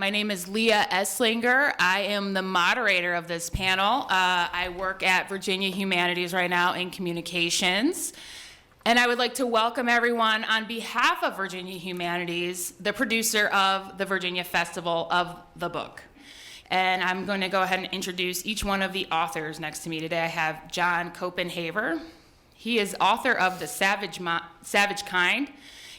My name is Leah Esslinger. I am the moderator of this panel. I work at Virginia Humanities right now in communications. And I would like to welcome everyone on behalf of Virginia Humanities, the producer of the Virginia Festival of the Book. And I'm going to go ahead and introduce each one of the authors next to me today. I have John Copenhaver. He is author of The Savage Kind.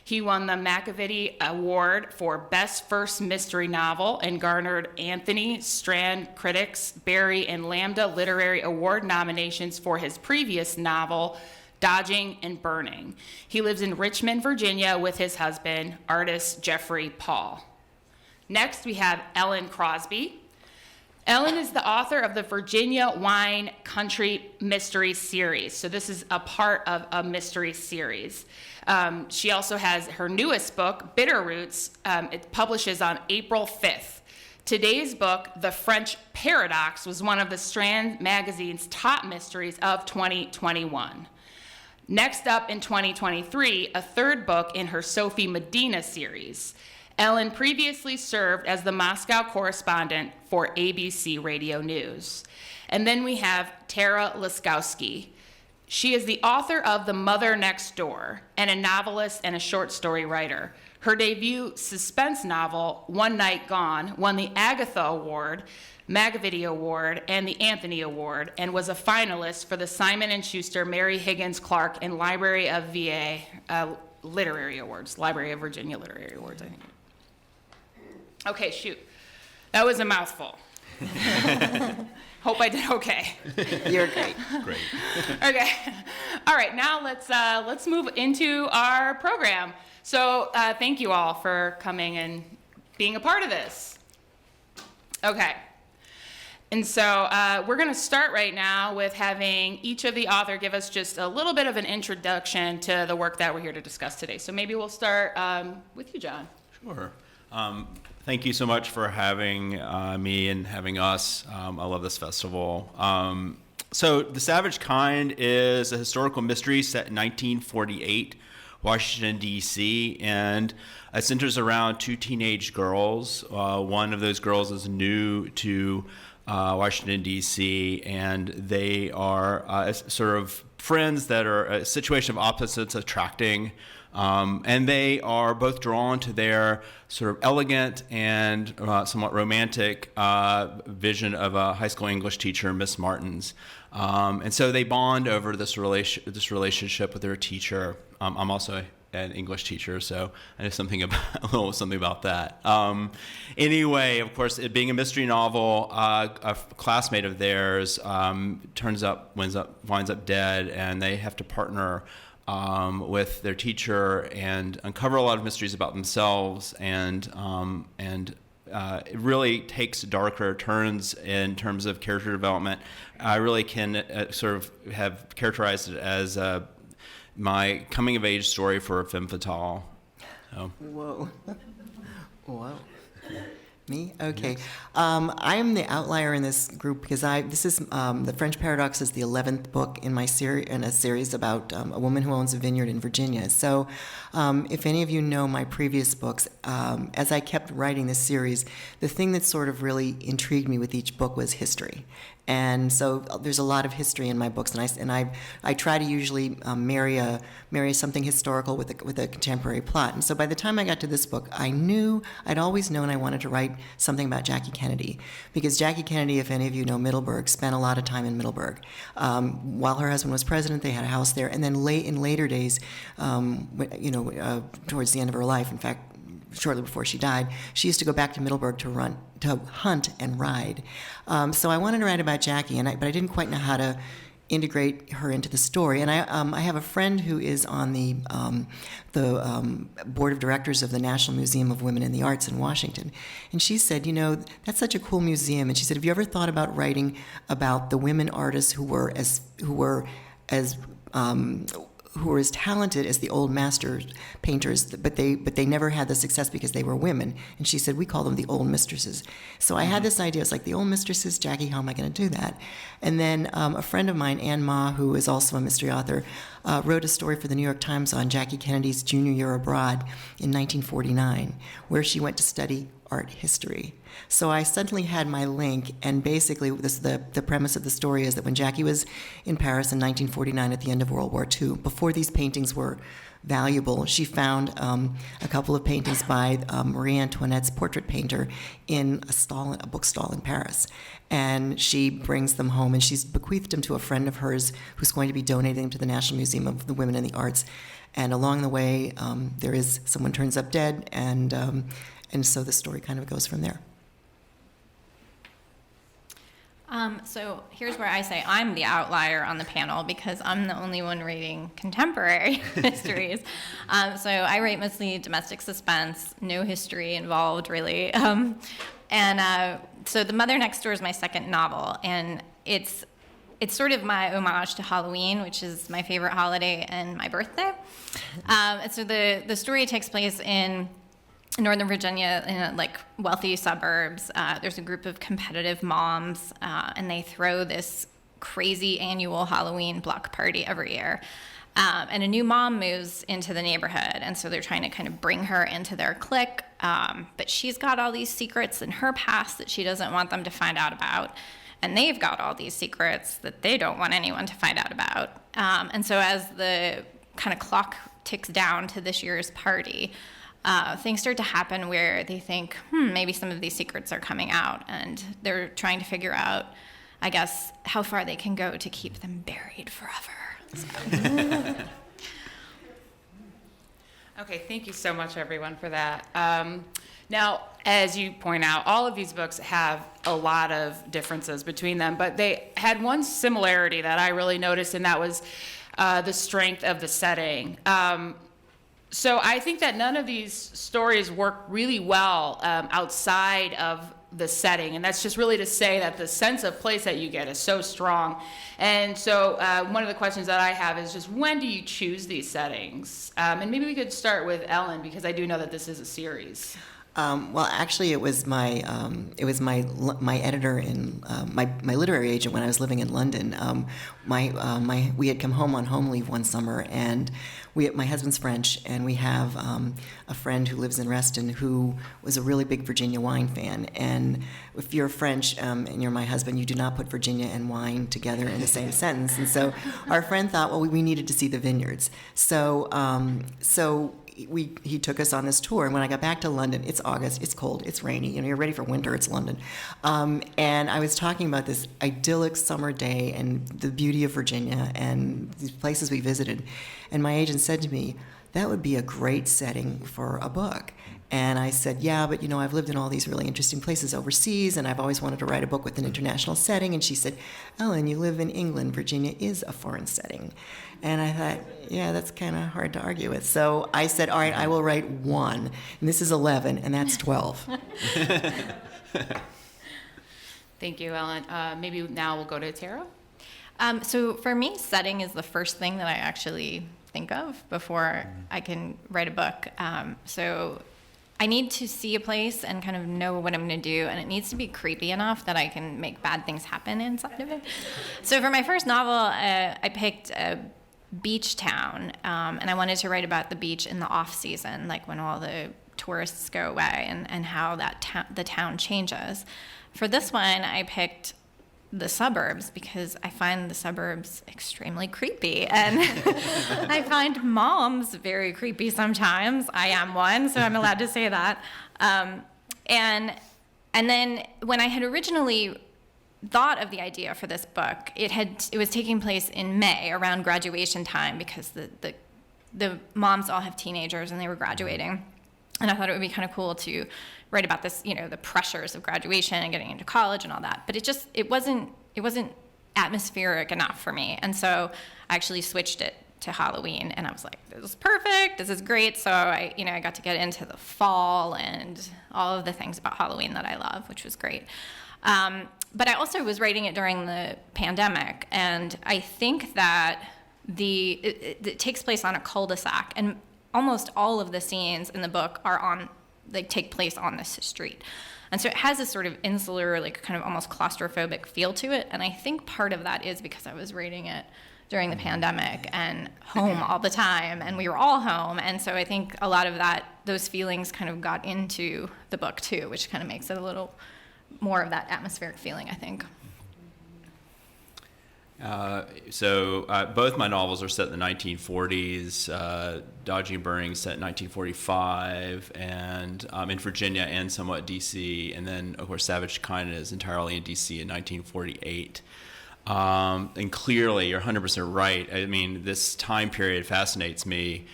He won the McAvity Award for Best First Mystery Novel and garnered Anthony, Strand Critics, Barry, and Lambda Literary Award nominations for his previous novel, Dodging and Burning. He lives in Richmond, Virginia with his husband, artist Jeffrey Paul. Next, we have Ellen Crosby. Ellen is the author of the Virginia Wine Country Mystery Series. So this is a part of a mystery series. She also has her newest book, Bitter Roots. It publishes on April 5th. Today's book, The French Paradox, was one of the Strand Magazine's top mysteries of 2021. Next up in 2023, a third book in her Sophie Medina series. Ellen previously served as the Moscow correspondent for ABC Radio News. And then we have Tara Laskowski. She is the author of The Mother Next Door and a novelist and a short story writer. Her debut suspense novel, One Night Gone, won the Agatha Award, McAvity Award, and the Anthony Award, and was a finalist for the Simon & Schuster, Mary Higgins Clark, and Library of VA Literary Awards, Library of Virginia Literary Awards, I think. Okay, shoot. That was a mouthful. Hope I did okay. You're great. Great. Okay. All right, now let's move into our program. So thank you all for coming and being a part of this. Okay. And so we're going to start right now with having each of the author give us just a little bit of an introduction to the work that we're here to discuss today. So maybe we'll start with you, John. Sure. Thank you so much for having me and having us. I love this festival. So The Savage Kind is a historical mystery set in 1948, Washington, D.C., and it centers around two teenage girls. One of those girls is new to Washington, D.C., and they are sort of friends that are a situation of opposites attracting. And they are both drawn to their sort of elegant and somewhat romantic vision of a high school English teacher, Miss Martins. And so they bond over this relationship with their teacher. I'm also an English teacher, so I know a little something about that. Anyway, of course, it being a mystery novel, a classmate of theirs winds up dead, and they have to partner with their teacher and uncover a lot of mysteries about themselves, and it really takes darker turns in terms of character development. I really can sort of have characterized it as my coming of age story for a femme fatale. So. Whoa. Whoa. Me? Okay. I'm the outlier in this group because this is The French Paradox is the 11th book in my series about a woman who owns a vineyard in Virginia. So if any of you know my previous books, as I kept writing this series, the thing that sort of really intrigued me with each book was history. And so there's a lot of history in my books, and I try to usually marry something historical with a contemporary plot. And so by the time I got to this book, I'd always known I wanted to write something about Jackie Kennedy, because Jackie Kennedy, if any of you know Middleburg, spent a lot of time in Middleburg. While her husband was president, they had a house there, and then in later days, towards the end of her life, in fact, shortly before she died, she used to go back to Middleburg to hunt and ride. So I wanted to write about Jackie, but I didn't quite know how to integrate her into the story. And I have a friend who is on the board of directors of the National Museum of Women in the Arts in Washington. And she said, that's such a cool museum. And she said, have you ever thought about writing about the women artists who were as talented as the old master painters, but they never had the success because they were women. And she said, we call them the old mistresses. So I had this idea. It's like, the old mistresses, Jackie, how am I going to do that? And then a friend of mine, Ann Ma, who is also a mystery author, wrote a story for the New York Times on Jackie Kennedy's junior year abroad in 1949, where she went to study art history. So I suddenly had my link, and basically the premise of the story is that when Jackie was in Paris in 1949 at the end of World War II, before these paintings were valuable, she found a couple of paintings by Marie Antoinette's portrait painter in a book stall in Paris. And she brings them home, and she's bequeathed them to a friend of hers who's going to be donating them to the National Museum of the Women in the Arts. And along the way, someone turns up dead, and so the story kind of goes from there. So here's where I say I'm the outlier on the panel because I'm the only one reading contemporary histories. So I write mostly domestic suspense, no history involved really. So The Mother Next Door is my second novel, and it's sort of my homage to Halloween, which is my favorite holiday, and my birthday. And so the story takes place in Northern Virginia, in wealthy suburbs. There's a group of competitive moms, and they throw this crazy annual Halloween block party every year. And a new mom moves into the neighborhood, and so they're trying to kind of bring her into their clique. But she's got all these secrets in her past that she doesn't want them to find out about. And they've got all these secrets that they don't want anyone to find out about. And so as the kind of clock ticks down to this year's party, things start to happen where they think, maybe some of these secrets are coming out, and they're trying to figure out, I guess, how far they can go to keep them buried forever. So. Okay, thank you so much, everyone, for that. Now, as you point out, all of these books have a lot of differences between them, but they had one similarity that I really noticed, and that was the strength of the setting. So I think that none of these stories work really well outside of the setting, and that's just really to say that the sense of place that you get is so strong. And so one of the questions that I have is just, when do you choose these settings? And maybe we could start with Ellen, because I do know that this is a series. Well, actually, it was my editor and my literary agent when I was living in London. We had come home on home leave one summer, and my husband's French, and we have a friend who lives in Reston who was a really big Virginia wine fan. And if you're French and you're my husband, you do not put Virginia and wine together in the same sentence. And so our friend thought, well, we needed to see the vineyards. So he took us on this tour, and when I got back to London, it's August, it's cold, it's rainy, you're ready for winter, it's London. And I was talking about this idyllic summer day and the beauty of Virginia and these places we visited, and my agent said to me, that would be a great setting for a book. And I said, yeah, but I've lived in all these really interesting places overseas, and I've always wanted to write a book with an international setting. And she said, Ellen, you live in England. Virginia is a foreign setting. And I thought, yeah, that's kind of hard to argue with. So I said, all right, I will write one. And this is 11, and that's 12. Thank you, Ellen. Maybe now we'll go to Tara. So for me, setting is the first thing that I actually think of before I can write a book. So I need to see a place and kind of know what I'm going to do, and it needs to be creepy enough that I can make bad things happen inside of it. So for my first novel, I picked a beach town, and I wanted to write about the beach in the off season, like when all the tourists go away, and how the town changes. For this one, I picked the suburbs because I find the suburbs extremely creepy, and I find moms very creepy sometimes. I am one, so I'm allowed to say that. And then when I had originally thought of the idea for this book, it was taking place in May around graduation time because the moms all have teenagers and they were graduating. And I thought it would be kind of cool to write about this, the pressures of graduation and getting into college and all that. But it wasn't atmospheric enough for me. And so I actually switched it to Halloween, and I was like, this is perfect, this is great. So I got to get into the fall and all of the things about Halloween that I love, which was great. But I also was writing it during the pandemic, and I think that it takes place on a cul-de-sac, and almost all of the scenes in the book take place on this street. And so it has this sort of insular, kind of almost claustrophobic feel to it. And I think part of that is because I was writing it during the pandemic and home all the time, and we were all home. And so I think a lot of those feelings kind of got into the book too, which kind of makes it a little more of that atmospheric feeling, I think. So both my novels are set in the 1940s, Dodging and Burning set in 1945, and in Virginia and somewhat DC, and then of course Savage Kind is entirely in DC in 1948. And clearly, you're 100% right. I mean, this time period fascinates me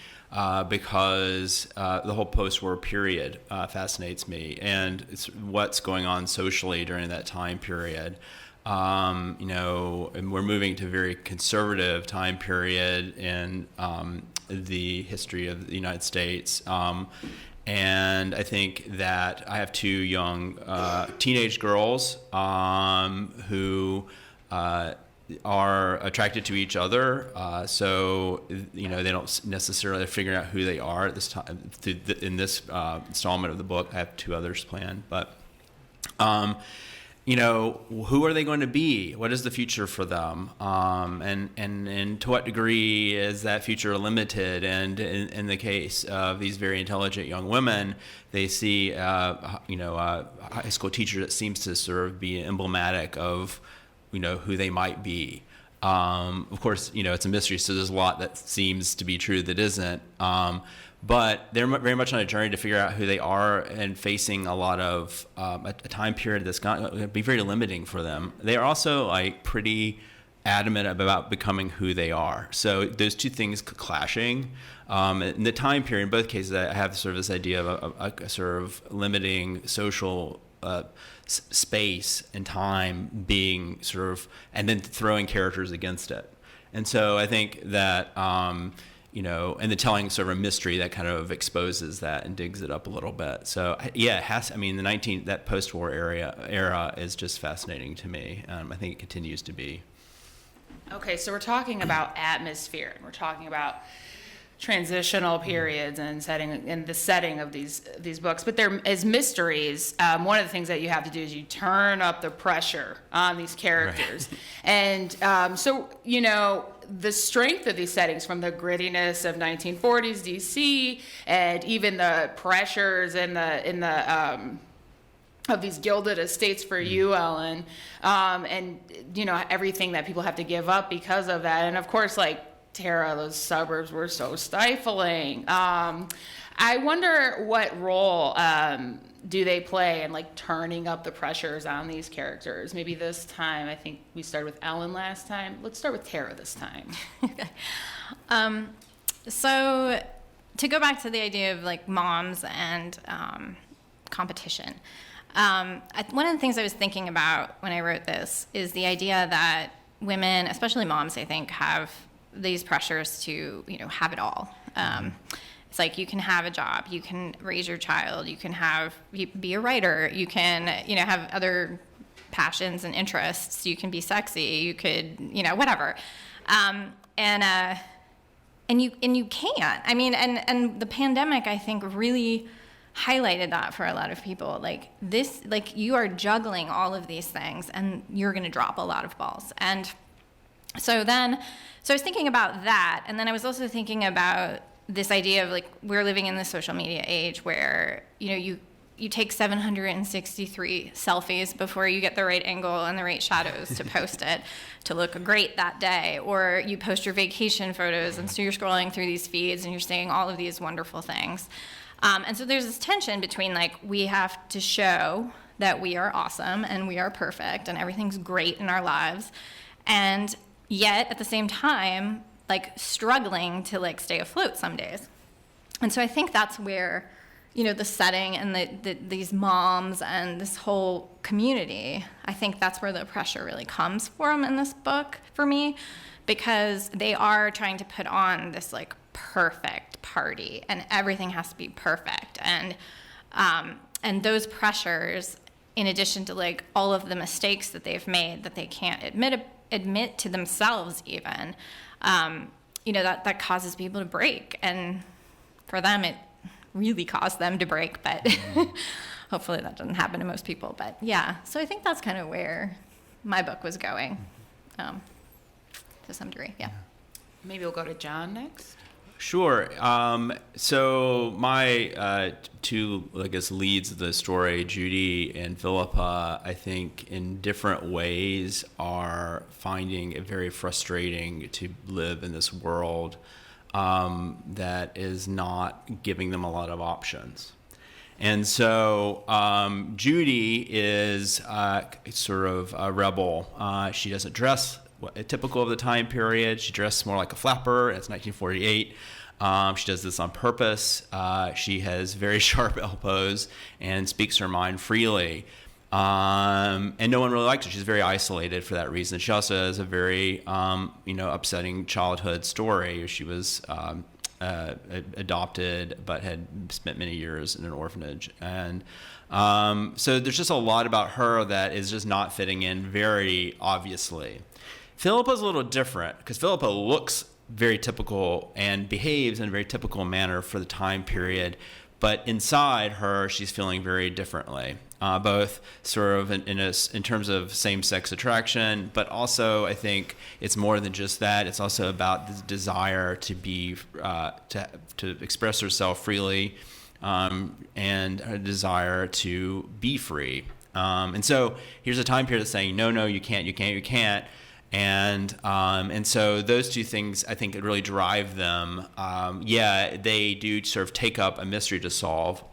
because the whole post-war period fascinates me, and it's what's going on socially during that time period. And we're moving to a very conservative time period in the history of the United States. And I think that I have two young teenage girls who are attracted to each other. So, they don't necessarily figure out who they are at this time. In this installment of the book, I have two others planned. But, who are they going to be? What is the future for them? And to what degree is that future limited? And in the case of these very intelligent young women, they see, a high school teacher that seems to sort of be emblematic of, who they might be. Of course, it's a mystery, so there's a lot that seems to be true that isn't. But they're very much on a journey to figure out who they are and facing a lot of a time period that's going to be very limiting for them. They are also pretty adamant about becoming who they are. So those two things clashing. In the time period, in both cases, I have sort of this idea of a sort of limiting social space and time being sort of, and then throwing characters against it. And so I think that, and the telling sort of a mystery that kind of exposes that and digs it up a little bit. So yeah, that post-war era is just fascinating to me. I think it continues to be. Okay, so we're talking about atmosphere, and we're talking about transitional periods and the setting of these books, but there as mysteries. One of the things that you have to do is you turn up the pressure on these characters, right. And so the strength of these settings, from the grittiness of 1940s DC, and even the pressures in the of these gilded estates for you, Ellen, and everything that people have to give up because of that, and of course, Tara, those suburbs were so stifling. I wonder what role do they play in turning up the pressures on these characters? Maybe this time, I think we started with Ellen last time. Let's start with Tara this time. So to go back to the idea of moms and competition, one of the things I was thinking about when I wrote this is the idea that women, especially moms, I think, have these pressures to, have it all. It's you can have a job, you can raise your child, you can be a writer, you can, have other passions and interests, you can be sexy, you could, whatever. And you can't. I mean, and the pandemic, I think, really highlighted that for a lot of people. You are juggling all of these things, and you're going to drop a lot of balls. And so I was thinking about that, and then I was also thinking about this idea of we're living in the social media age where you take 763 selfies before you get the right angle and the right shadows to post it to look great that day, or you post your vacation photos, and so you're scrolling through these feeds and you're seeing all of these wonderful things, and so there's this tension between we have to show that we are awesome and we are perfect and everything's great in our lives, and yet at the same time struggling to stay afloat some days. And so I think that's where the setting and these moms and this whole community, I think that's where the pressure really comes from in this book for me, because they are trying to put on this perfect party and everything has to be perfect, and those pressures, in addition to all of the mistakes that they've made that they can't admit to themselves even, that causes people to break, and for them it really caused them to break, but hopefully that doesn't happen to most people. But yeah, so I think that's kind of where my book was going. to some degree. Yeah. Maybe we'll go to John next. Sure. So my two, I guess, leads of the story, Judy and Philippa, I think in different ways are finding it very frustrating to live in this world that is not giving them a lot of options. And so Judy is sort of a rebel. She doesn't dress typical of the time period. She dressed more like a flapper. It's 1948. She does this on purpose. She has very sharp elbows and speaks her mind freely. And no one really likes her. She's very isolated for that reason. She also has a very, upsetting childhood story. She was adopted, but had spent many years in an orphanage. And so there's just a lot about her that is just not fitting in very obviously. Philippa's a little different because Philippa looks very typical and behaves in a very typical manner for the time period, but inside her, she's feeling very differently, both sort of in terms of same-sex attraction, but also I think it's more than just that. It's also about the desire to be to express herself freely, and her desire to be free. And so here's a time period that's saying, no, you can't. And so those two things, I think, really drive them. They do sort of take up a mystery to solve,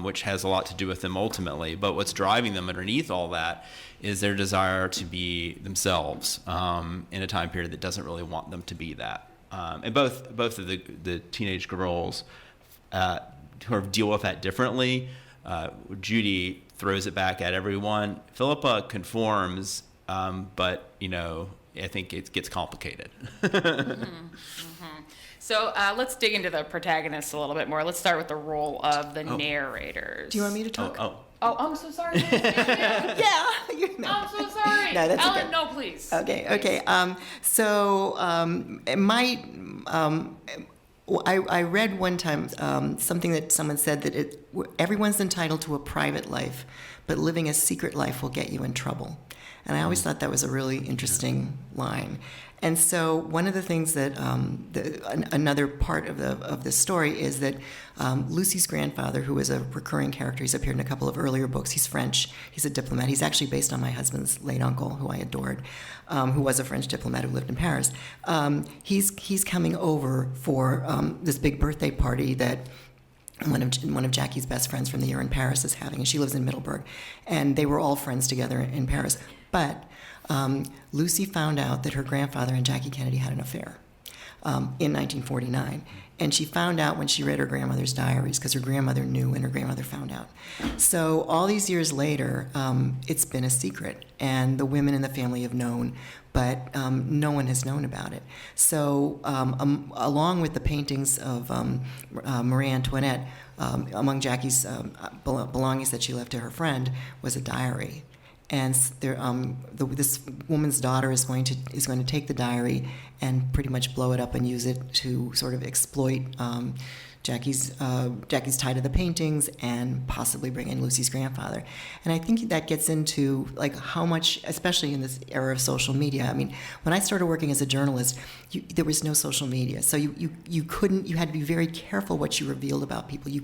which has a lot to do with them ultimately. But what's driving them underneath all that is their desire to be themselves in a time period that doesn't really want them to be that. And both of the teenage girls sort of deal with that differently. Judy throws it back at everyone. Philippa conforms. But, I think it gets complicated. So let's dig into the protagonists a little bit more. Let's start with the role of the narrators. Do you want me to talk? Oh, I'm so sorry. Yeah. I'm so sorry. No, that's Ellen, okay. no, please. Okay. I read one time something that someone said that everyone's entitled to a private life, but living a secret life will get you in trouble. And I always thought that was a really interesting line. And so one of the things that another part of the story is that Lucy's grandfather, who is a recurring character, he's appeared in a couple of earlier books. He's French. He's a diplomat. He's actually based on my husband's late uncle, who I adored, who was a French diplomat who lived in Paris. He's coming over for this big birthday party that one of Jackie's best friends from the year in Paris is having, and she lives in Middleburg, and they were all friends together in Paris. But Lucy found out that her grandfather and Jackie Kennedy had an affair in 1949, and she found out when she read her grandmother's diaries because her grandmother knew and her grandmother found out. So all these years later, it's been a secret, and the women in the family have known, but no one has known about it. So along with the paintings of Marie Antoinette, among Jackie's belongings that she left to her friend was a diary. And this woman's daughter is going to take the diary and pretty much blow it up and use it to sort of exploit Jackie's tie to the paintings and possibly bring in Lucy's grandfather. And I think that gets into like how much, especially in this era of social media. I mean, when I started working as a journalist, there was no social media, so you had to be very careful what you revealed about people. You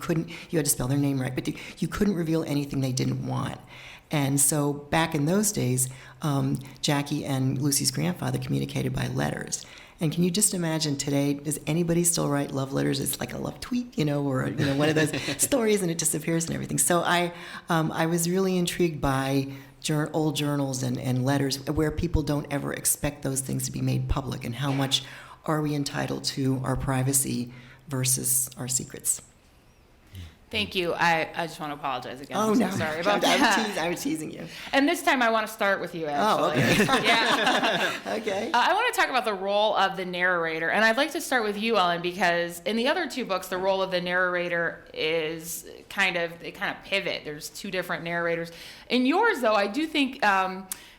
had to spell their name right, but you couldn't reveal anything they didn't want. And so back in those days, Jackie and Lucy's grandfather communicated by letters. And can you just imagine today, does anybody still write love letters? It's like a love tweet, or one of those stories, and it disappears and everything. So I was really intrigued by old journals and letters where people don't ever expect those things to be made public, and how much are we entitled to our privacy versus our secrets. Thank you. I just want to apologize again. Oh, I'm no. so sorry about that. I was teasing you. And this time I want to start with you, actually. Oh, okay. Yeah. Okay. I want to talk about the role of the narrator. And I'd like to start with you, Ellen, because in the other two books, the role of the narrator is they kind of pivot. There's two different narrators. In yours, though, I do think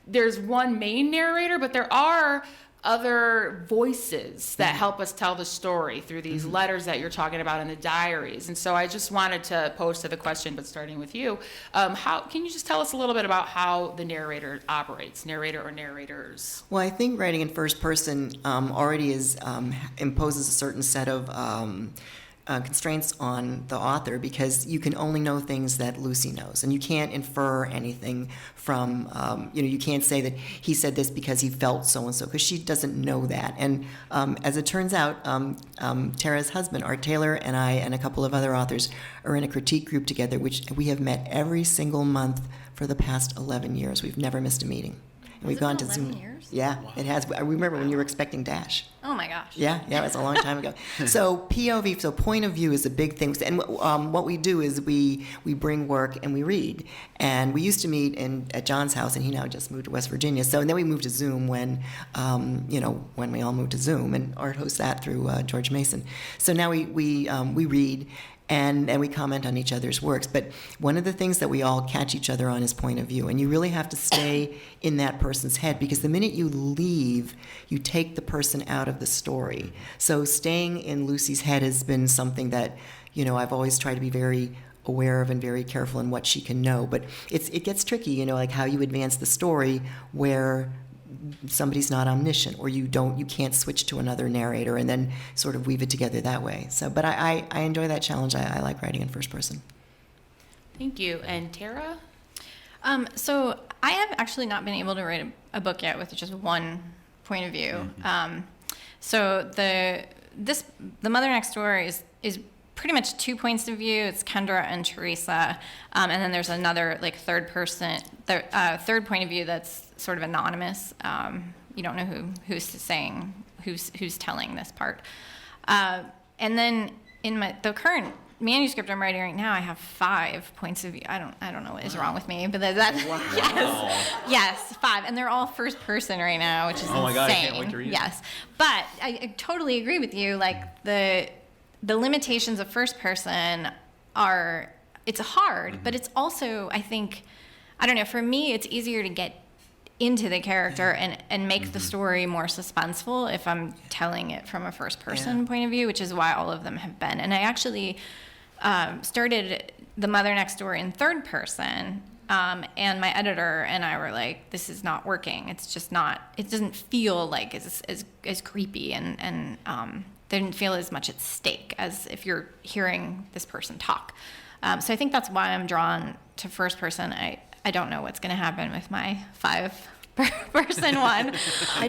there's one main narrator, but there are other voices that help us tell the story through these letters that you're talking about in the diaries. And so I just wanted to pose to the question, but starting with you, how can you just tell us a little bit about how the narrator operates, narrator or narrators? Well, I think writing in first person already imposes a certain set of constraints on the author, because you can only know things that Lucy knows, and you can't infer anything from, you can't say that he said this because he felt so and so, because she doesn't know that. And as it turns out, Tara's husband, Art Taylor, and I, and a couple of other authors are in a critique group together, which we have met every single month for the past 11 years. We've never missed a meeting. And we've gone to 11 Zoom. years? Yeah, it has. I remember when you were expecting Dash. Oh my gosh. Yeah, it was a long time ago. So POV, so point of view, is a big thing. And what we do is we bring work and we read. And we used to meet at John's house, and he now just moved to West Virginia. So and then we moved to Zoom when we all moved to Zoom, and Art hosts that through George Mason. So now we read. And we comment on each other's works. But one of the things that we all catch each other on is point of view. And you really have to stay in that person's head, because the minute you leave, you take the person out of the story. So staying in Lucy's head has been something that, I've always tried to be very aware of and very careful in what she can know. But it gets tricky, like how you advance the story where somebody's not omniscient, or you can't switch to another narrator and then sort of weave it together that way. So, but I enjoy that challenge. I like writing in first person. Thank you. And Tara? So I have actually not been able to write a book yet with just one point of view. So the Mother Next Door is pretty much 2 points of view. It's Kendra and Teresa, and then there's another third point of view that's sort of anonymous. You don't know who's telling this part. And then in the current manuscript I'm writing right now, I have 5 points of view. I don't know what is wrong with me, but yes, 5, and they're all first person right now, which is insane. Oh my God, I can't wait to read it. Yes, but I totally agree with you. The limitations of first person it's hard, but it's also, I think, I don't know, for me, it's easier to get into the character and make the story more suspenseful if I'm telling it from a first person point of view, which is why all of them have been. And I actually started The Mother Next Door in third person, and my editor and I were like, this is not working. It's just not, it doesn't feel like as creepy, and didn't feel as much at stake as if you're hearing this person talk. So I think that's why I'm drawn to first person. I don't know what's going to happen with my 5-person one,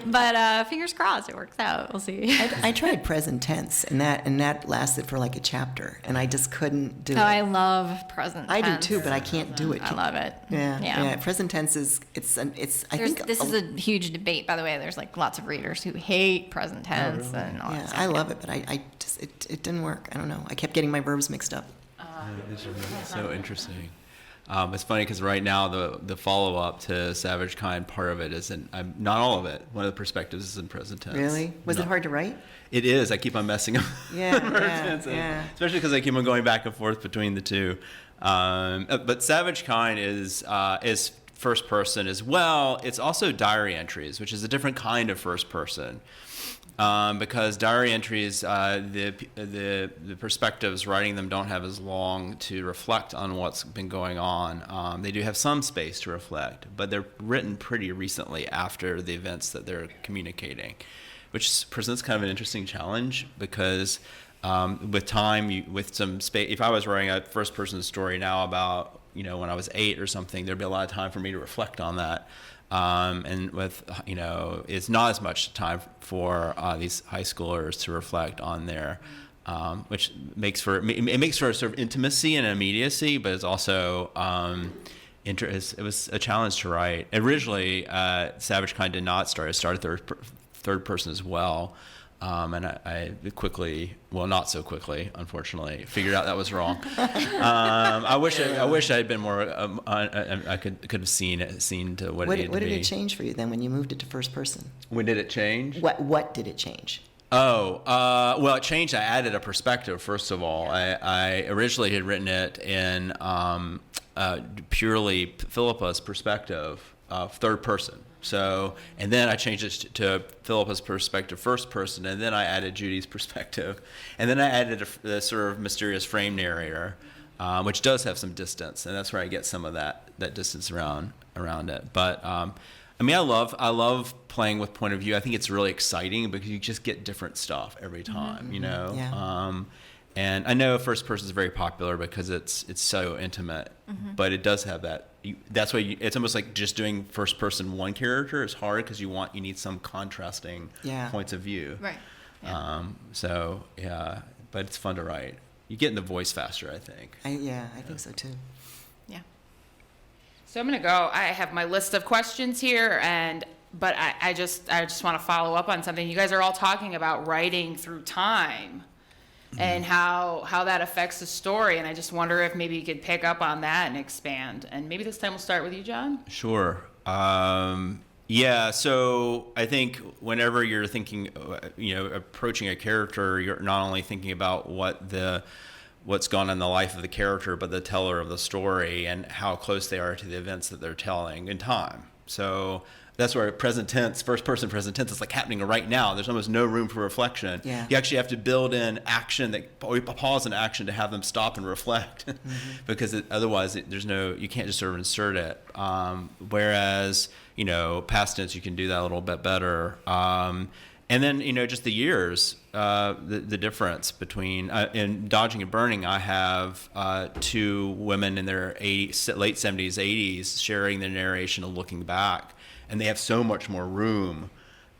but fingers crossed it works out. We'll see. I tried present tense, and that lasted for like a chapter, and I just couldn't do it. I love present tense. I do too, but I can't do it. I love it. Yeah. Present tense is I think this is a huge debate, by the way. There's lots of readers who hate present tense and all that stuff. I love it, but I just it didn't work. I don't know. I kept getting my verbs mixed up. It's so interesting. It's funny because right now the follow-up to Savage Kind, part of it is not all of it. One of the perspectives is in present tense. Really? Was it hard to write? It is. I keep on messing up. Yeah. Especially because I keep on going back and forth between the two. But Savage Kind is first person as well. It's also diary entries, which is a different kind of first person. Because diary entries, the perspectives writing them don't have as long to reflect on what's been going on. They do have some space to reflect, but they're written pretty recently after the events that they're communicating, which presents kind of an interesting challenge because with time, with some space, if I was writing a first-person story now about, when I was 8 or something, there'd be a lot of time for me to reflect on that. And with, it's not as much time for these high schoolers to reflect on their, which makes for a sort of intimacy and immediacy, but it's also, it was a challenge to write. Originally, Savage Kind did not start. It started third person as well. And I quickly, well, not so quickly, unfortunately, figured out that was wrong. I wish I had been more. I could have seen to what it needed to be. What did it change for you then when you moved it to first person? When did it change? What did it change? Well, it changed. I added a perspective. First of all, I originally had written it in purely Philippa's perspective, third person. So, and then I changed it to Philippa's perspective, first person, and then I added Judy's perspective, and then I added a sort of mysterious frame narrator, which does have some distance, and that's where I get some of that distance around it. But I mean, I love playing with point of view. I think it's really exciting because you just get different stuff every time, you know. Yeah. And I know first person is very popular because it's so intimate, but it does have that. That's why it's almost like just doing first person one character is hard because you need some contrasting points of view. Right. Yeah. So yeah, but it's fun to write. You get in the voice faster, I think. I think so too. Yeah. So I'm going to go. I have my list of questions here, but I just want to follow up on something. You guys are all talking about writing through time and how that affects the story, and I just wonder if maybe you could pick up on that and expand. And maybe this time we'll start with you, John. Sure. Yeah. So I think whenever you're thinking, approaching a character, you're not only thinking about what's gone on in the life of the character, but the teller of the story and how close they are to the events that they're telling in time. So that's where first person present tense is like happening right now. There's almost no room for reflection. Yeah. You actually have to build in action, pause in action to have them stop and reflect, because otherwise you can't just sort of insert it. Whereas, past tense, you can do that a little bit better. And then, just the years, the difference between, in Dodging and Burning, I have two women in their late 70s, 80s sharing their narration and looking back. And they have so much more room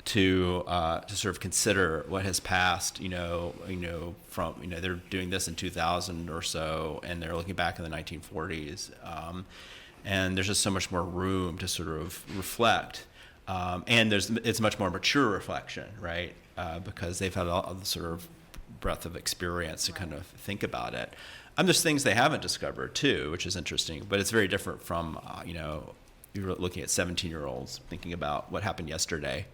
to sort of consider what has passed, from, they're doing this in 2000 or so, and they're looking back in the 1940s. And there's just so much more room to sort of reflect. And it's much more mature reflection, right? Because they've had all the sort of breadth of experience to kind of think about it. There's things they haven't discovered too, which is interesting, but it's very different from, you're looking at 17-year-olds thinking about what happened yesterday.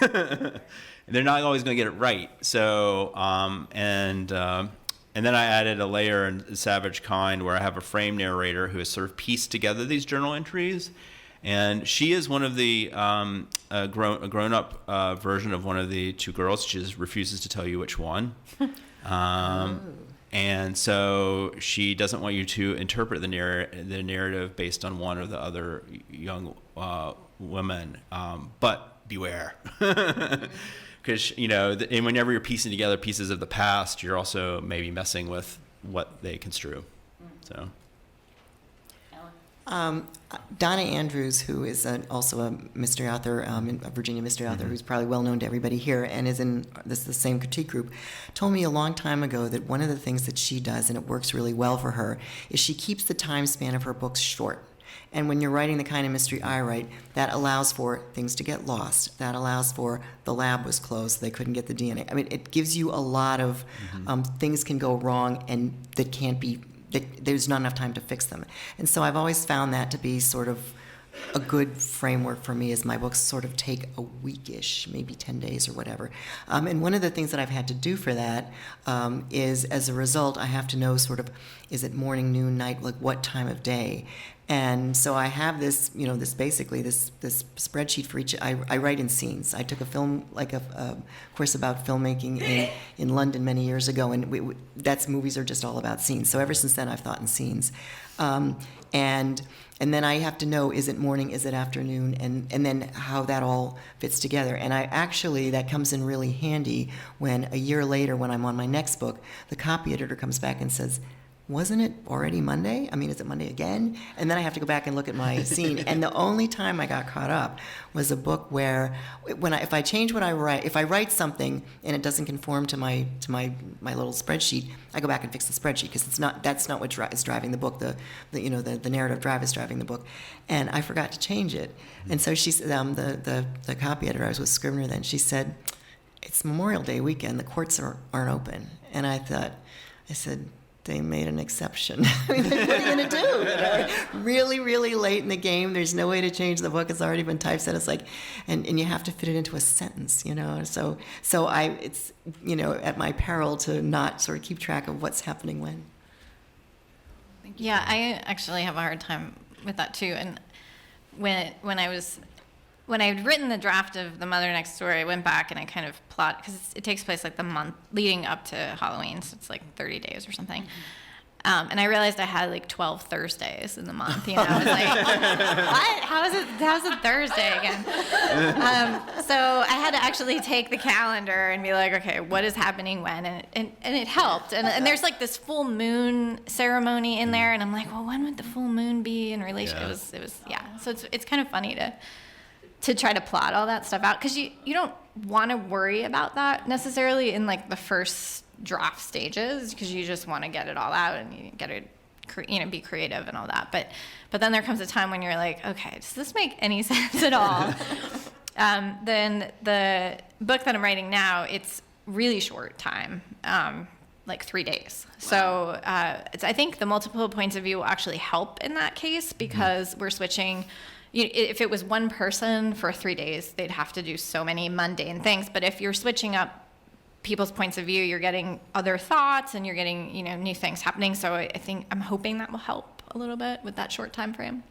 And they're not always going to get it right. So, and then I added a layer in Savage Kind where I have a frame narrator who has sort of pieced together these journal entries. And she is one of the grown-up version of one of the two girls. She just refuses to tell you which one. And so she doesn't want you to interpret the narrative based on one or the other young women. But beware. Because, and whenever you're piecing together pieces of the past, you're also maybe messing with what they construe. So. Donna Andrews, who is also a mystery author, a Virginia mystery author, who's probably well known to everybody here, and is in the same critique group, told me a long time ago that one of the things that she does, and it works really well for her, is she keeps the time span of her books short. And when you're writing the kind of mystery I write, that allows for things to get lost. That allows for the lab was closed, so they couldn't get the DNA. I mean, it gives you a lot of things can go wrong and that can't be. There's not enough time to fix them. And so I've always found that to be sort of a good framework for me, as my books sort of take a weekish, maybe 10 days or whatever. And one of the things that I've had to do for that is, as a result, I have to know sort of, is it morning, noon, night, like what time of day? And so I have this, this spreadsheet for each. I write in scenes. I took a film, like a course about filmmaking in London many years ago, and movies are just all about scenes. So ever since then, I've thought in scenes, and then I have to know, is it morning, is it afternoon, and then how that all fits together. And that comes in really handy when a year later, when I'm on my next book, the copy editor comes back and says, wasn't it already Monday? I mean, is it Monday again? And then I have to go back and look at my scene. And the only time I got caught up was a book where, if I change what I write, if I write something and it doesn't conform to my little spreadsheet, I go back and fix the spreadsheet, because that's not what is driving the book. The narrative drive is driving the book, and I forgot to change it. And so she said, the copy editor, I was with Scrivener then, she said, it's Memorial Day weekend, the courts aren't open. And I said, they made an exception. I mean, what are you going to do? Really, really late in the game. There's no way to change the book. It's already been typeset. It's like, and you have to fit it into a sentence, So it's, at my peril to not sort of keep track of what's happening when. Yeah, I actually have a hard time with that too. And when I was when I'd written the draft of The Mother Next Door, I went back and I kind of plot, because it takes place like the month leading up to Halloween, so it's like 30 days or something. And I realized I had like 12 Thursdays in the month. You know, I was like, what? How's it Thursday again? So I had to actually take the calendar and be like, okay, what is happening when? And it helped. And there's like this full moon ceremony in there, and I'm like, well, when would the full moon be in relation? Yeah. It was yeah. So it's kind of funny to try to plot all that stuff out, because you don't want to worry about that necessarily in like the first draft stages, because you just want to get it all out and you get it, be creative and all that. But then there comes a time when you're like, okay, does this make any sense at all? Then the book that I'm writing now, it's really short time, like 3 days. Wow. So I think the multiple points of view will actually help in that case, because we're switching. If it was one person for 3 days, they'd have to do so many mundane things. But if you're switching up people's points of view, you're getting other thoughts and you're getting, new things happening. So I'm hoping that will help a little bit with that short time frame.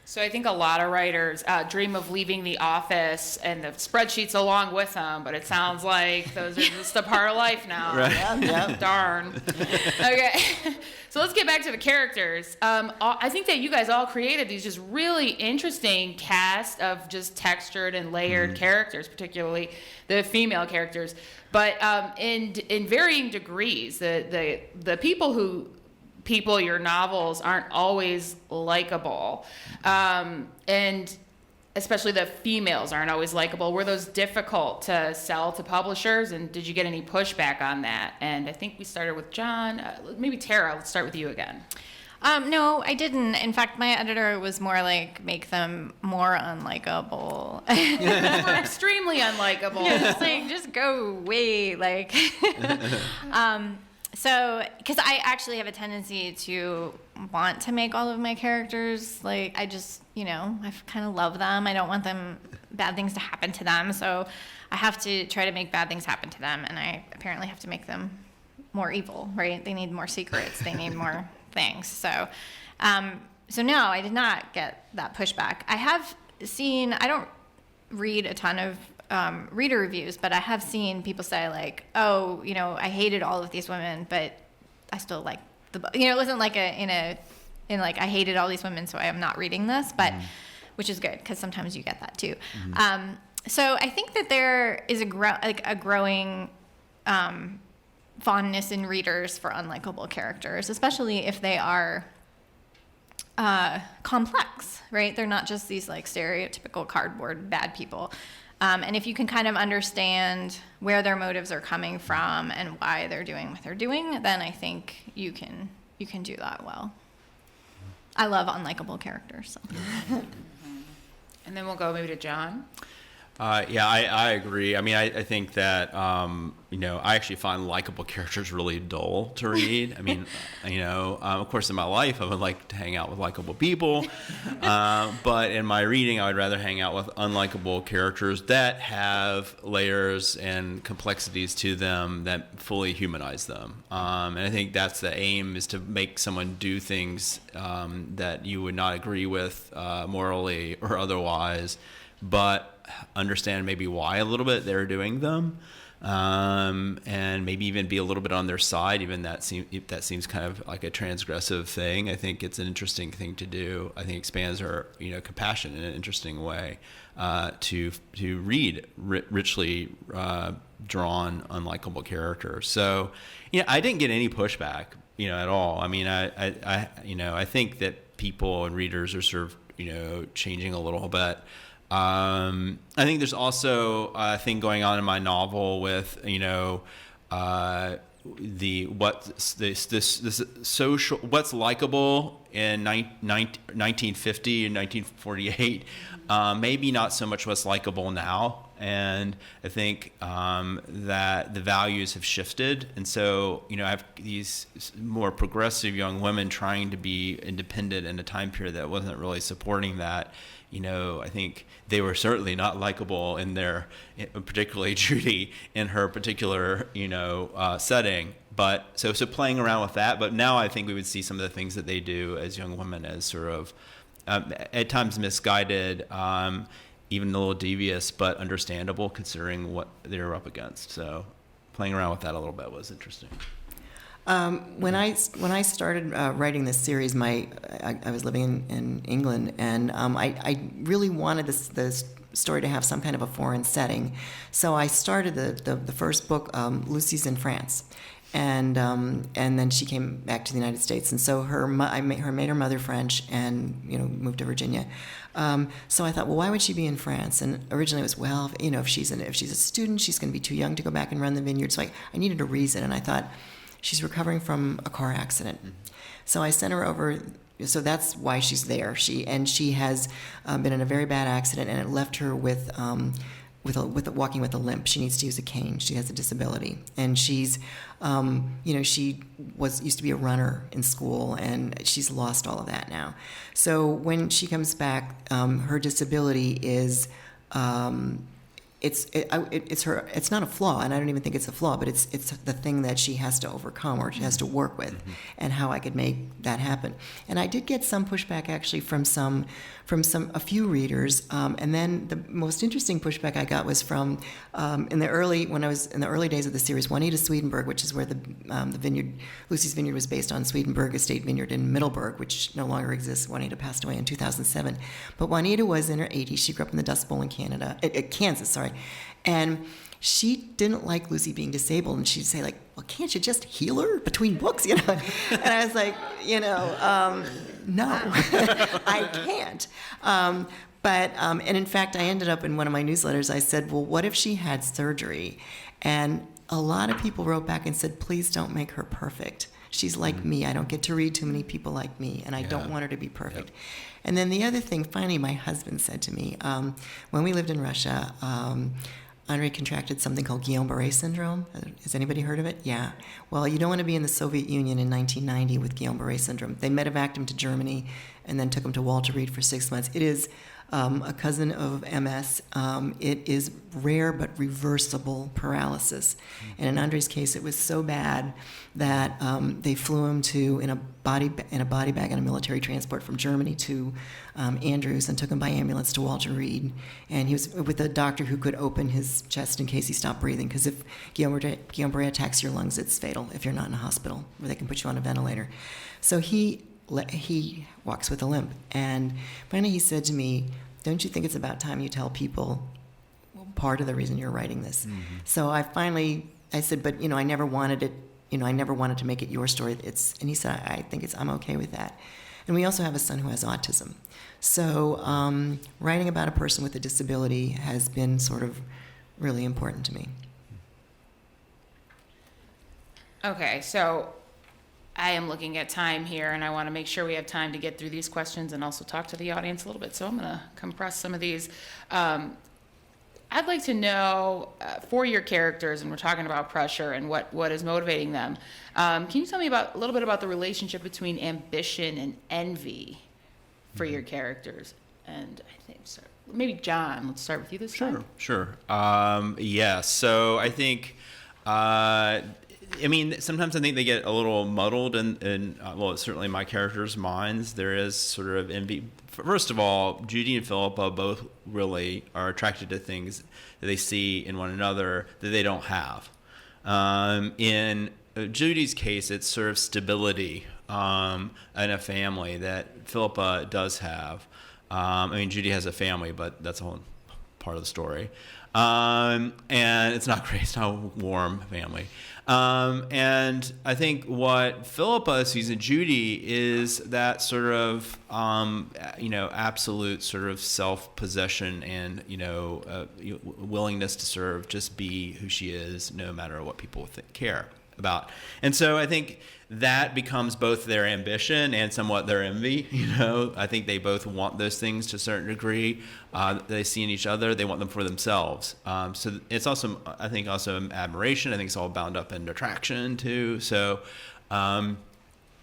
So I think a lot of writers dream of leaving the office and the spreadsheets along with them, but it sounds like those are just a part of life now. Right. Yeah. Darn. Okay. So let's get back to the characters. I think that you guys all created these just really interesting cast of just textured and layered characters, particularly the female characters. But in varying degrees, the people your novels aren't always likable, and especially the females aren't always likable. Were those difficult to sell to publishers, and did you get any pushback on that? And I think we started with John. Maybe Tara, let's start with you again. No, I didn't. In fact, my editor was more like, make them more unlikable. We're extremely unlikable. Just go away, like. So, because I actually have a tendency to want to make all of my characters, like, I just, I kind of love them. I don't want bad things to happen to them. So I have to try to make bad things happen to them. And I apparently have to make them more evil, right? They need more secrets. They need more things. So no, I did not get that pushback. I don't read a ton of reader reviews, but I have seen people say like, oh, I hated all of these women, but I still like the book. It wasn't like I hated all these women, so I am not reading this, but which is good, because sometimes you get that too. So I think that there is a growing fondness in readers for unlikable characters, especially if they are complex, right? They're not just these like stereotypical cardboard bad people. And if you can kind of understand where their motives are coming from and why they're doing what they're doing, then I think you can do that well. I love unlikable characters. So. And then we'll go maybe to John. I agree. I mean, I think that, I actually find likable characters really dull to read. I mean, of course, in my life, I would like to hang out with likable people. But in my reading, I would rather hang out with unlikable characters that have layers and complexities to them that fully humanize them. And I think that's the aim, is to make someone do things that you would not agree with morally or otherwise, but understand maybe why a little bit they're doing them, and maybe even be a little bit on their side, even that seems kind of like a transgressive thing. I think it's an interesting thing to do. I think expands our compassion in an interesting way, to read richly drawn unlikable characters. So I didn't get any pushback at all. I mean, I think that people and readers are sort of changing a little bit. I think there's also a thing going on in my novel with, what's likable in 1950 and 1948, maybe not so much what's likable now. And I think that the values have shifted. And so, I have these more progressive young women trying to be independent in a time period that wasn't really supporting that. I think they were certainly not likable particularly Judy, in her particular, setting. But so playing around with that. But now I think we would see some of the things that they do as young women as sort of at times misguided, even a little devious, but understandable considering what they're up against. So playing around with that a little bit was interesting. When I started writing this series, I was living in England, and I really wanted this story to have some kind of a foreign setting. So I started the first book, Lucy's in France, and then she came back to the United States, and so I made her mother French, and moved to Virginia. So I thought, well, why would she be in France? And originally it was, well, if she's a student, she's going to be too young to go back and run the vineyard. So I needed a reason, and I thought, she's recovering from a car accident. Mm-hmm. So I sent her over. So that's why she's there. She has been in a very bad accident, and it left her with walking with a limp. She needs to use a cane. She has a disability, and she's, she used to be a runner in school, and she's lost all of that now. So when she comes back, her disability is. It's not a flaw, and I don't even think it's a flaw, but it's the thing that she has to overcome or she has to work with, mm-hmm. and how I could make that happen. And I did get some pushback actually from a few readers, and then the most interesting pushback I got was from when I was in the early days of the series, Juanita Swedenborg, which is where the vineyard, Lucy's Vineyard, was based on Swedenborg Estate Vineyard in Middleburg, which no longer exists. Juanita passed away in 2007, but Juanita was in her 80s. She grew up in the Dust Bowl in Kansas, sorry. And she didn't like Lucy being disabled, and she'd say, like, well, can't you just heal her between books, And I was like, no, I can't. And in fact, I ended up in one of my newsletters, I said, well, what if she had surgery? And a lot of people wrote back and said, please don't make her perfect. She's like me. I don't get to read too many people like me, and I don't want her to be perfect. Yep. And then the other thing, finally, my husband said to me, when we lived in Russia, Andre contracted something called Guillain-Barré syndrome. Has anybody heard of it? Yeah. Well, you don't want to be in the Soviet Union in 1990 with Guillain-Barré syndrome. They medevaced him to Germany and then took him to Walter Reed for 6 months. It is a cousin of MS. It is rare but reversible paralysis. And in Andre's case, it was so bad that they flew him in a body bag on a military transport from Germany to Andrews, and took him by ambulance to Walter Reed. And he was with a doctor who could open his chest in case he stopped breathing, because if Guillain-Barré attacks your lungs, it's fatal if you're not in a hospital where they can put you on a ventilator. So he walks with a limp. And finally he said to me, don't you think it's about time you tell people part of the reason you're writing this? Mm-hmm. So I said, but I never wanted it, I never wanted to make it your story. And he said, I'm okay with that. And we also have a son who has autism. So writing about a person with a disability has been sort of really important to me. Okay, so I am looking at time here, and I want to make sure we have time to get through these questions and also talk to the audience a little bit. So I'm going to compress some of these. I'd like to know, for your characters, and we're talking about pressure and what is motivating them, can you tell me a little bit about the relationship between ambition and envy for your characters? And I think, maybe John, let's start with you this time. Sure. Yeah, so I think... sometimes I think they get a little muddled in certainly my characters' minds. There is sort of envy. First of all, Judy and Philippa both really are attracted to things that they see in one another that they don't have. In Judy's case, it's sort of stability in a family that Philippa does have. Judy has a family, but that's a whole part of the story. And it's not great. It's not a warm family. And I think what Philippa sees in Judy is that sort of, absolute sort of self-possession and, willingness to sort of just be who she is, no matter what people care about. And so I think that becomes both their ambition and somewhat their envy. I think they both want those things to a certain degree. They see in each other. They want them for themselves. So it's also, I think, also admiration. I think it's all bound up in attraction too. So, and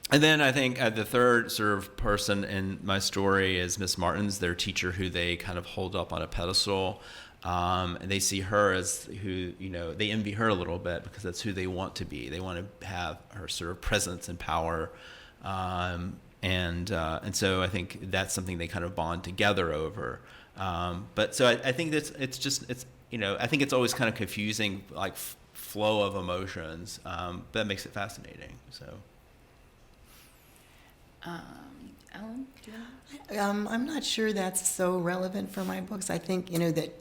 then I think the third sort of person in my story is Miss Martins, their teacher, who they kind of hold up on a pedestal. And they see her as who, they envy her a little bit because that's who they want to be. They want to have her sort of presence and power. And so I think that's something they kind of bond together over. But so I think I think it's always kind of confusing, like flow of emotions. But that makes it fascinating. So. Ellen, do you know? I'm not sure that's so relevant for my books. I think, I don't know.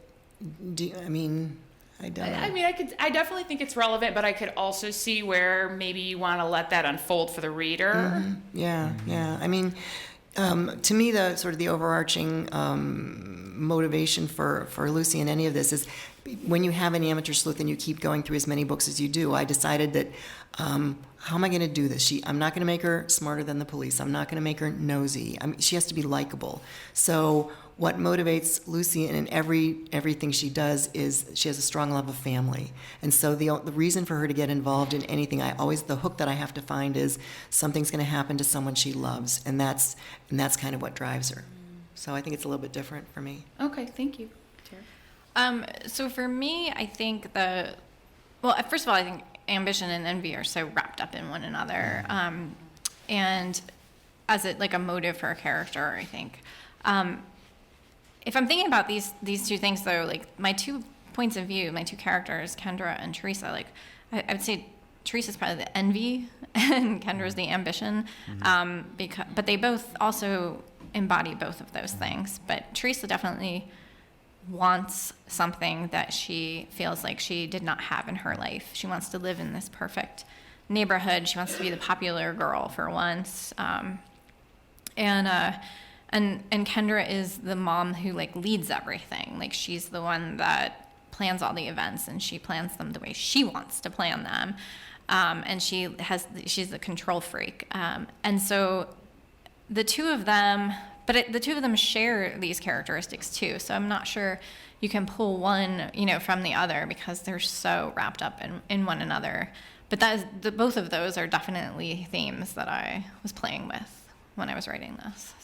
I definitely think it's relevant, but I could also see where maybe you want to let that unfold for the reader. Mm-hmm. Yeah, yeah. To me, the sort of the overarching motivation for Lucy in any of this is when you have an amateur sleuth and you keep going through as many books as you do, I decided that how am I going to do this? I'm not going to make her smarter than the police. I'm not going to make her nosy. She has to be likable. So what motivates Lucy in everything she does is she has a strong love of family. And so the reason for her to get involved in anything, the hook that I have to find is something's going to happen to someone she loves, and that's kind of what drives her. So I think it's a little bit different for me. Okay, thank you. So for me, I think first of all, I think ambition and envy are so wrapped up in one another, and as a motive for a character, I think. If I'm thinking about these two things, though, like my 2 points of view, my 2 characters, Kendra and Teresa, like I would say Teresa's probably the envy and Kendra's the ambition, but they both also embody both of those things. But Teresa definitely wants something that she feels like she did not have in her life. She wants to live in this perfect neighborhood. She wants to be the popular girl for once. And Kendra is the mom who leads everything. Like she's the one that plans all the events, and she plans them the way she wants to plan them. And she's the control freak. And so the two of them share these characteristics too. So I'm not sure you can pull one, from the other because they're so wrapped up in one another. But both of those are definitely themes that I was playing with when I was writing this.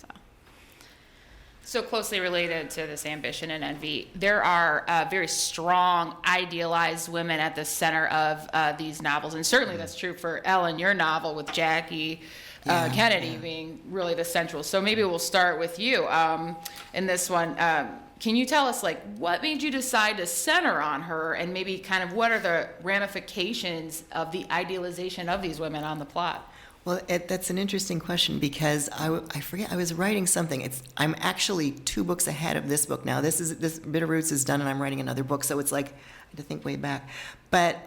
So closely related to this ambition and envy, there are very strong, idealized women at the center of these novels. And certainly that's true for Ellen, your novel, with Jackie Kennedy being really the central. So maybe we'll start with you in this one. Can you tell us, what made you decide to center on her, and maybe kind of what are the ramifications of the idealization of these women on the plot? Well, that's an interesting question because I forget, I was writing something. I'm actually 2 books ahead of this book now. This Bitter Roots is done, and I'm writing another book, so it's I had to think way back. But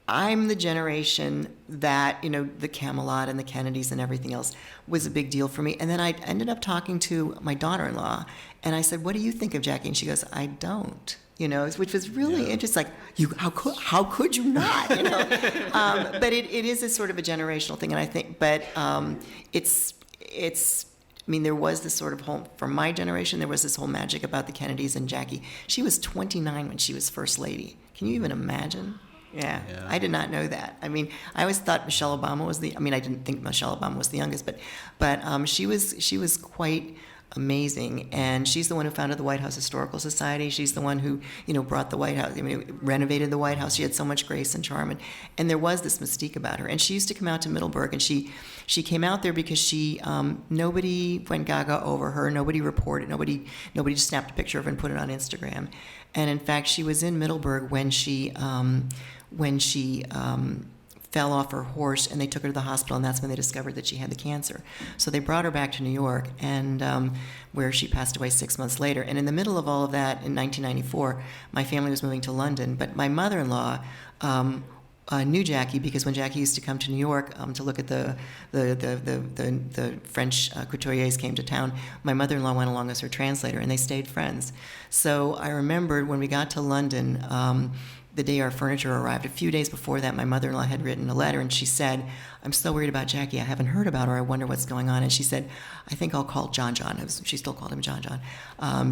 I'm the generation that, the Camelot and the Kennedys and everything else was a big deal for me. And then I ended up talking to my daughter-in-law, and I said, "What do you think of Jackie?" And she goes, "I don't." Which was really interesting. How could you not? But it is a sort of a generational thing, and I think, but it's. There was this sort of whole, from my generation, there was this whole magic about the Kennedys and Jackie. She was 29 when she was First Lady. Can you even imagine? Yeah, I did not know that. I always thought Michelle Obama was I didn't think Michelle Obama was the youngest, but she was quite amazing, and she's the one who founded the White House Historical Society. She's the one who, brought the White House, renovated the White House. She had so much grace and charm, and there was this mystique about her. And she used to come out to Middleburg, and she came out there because nobody went gaga over her, nobody reported, nobody just snapped a picture of her and put it on Instagram. And in fact, she was in Middleburg when she fell off her horse, and they took her to the hospital, and that's when they discovered that she had the cancer. So they brought her back to New York, and where she passed away 6 months later. And in the middle of all of that, in 1994, my family was moving to London, but my mother-in-law knew Jackie because when Jackie used to come to New York to look at the French couturiers came to town, my mother-in-law went along as her translator, and they stayed friends. So I remembered when we got to London, the day our furniture arrived, a few days before that, my mother-in-law had written a letter, and she said, "I'm so worried about Jackie. I haven't heard about her. I wonder what's going on." And she said, "I think I'll call John." She still called him John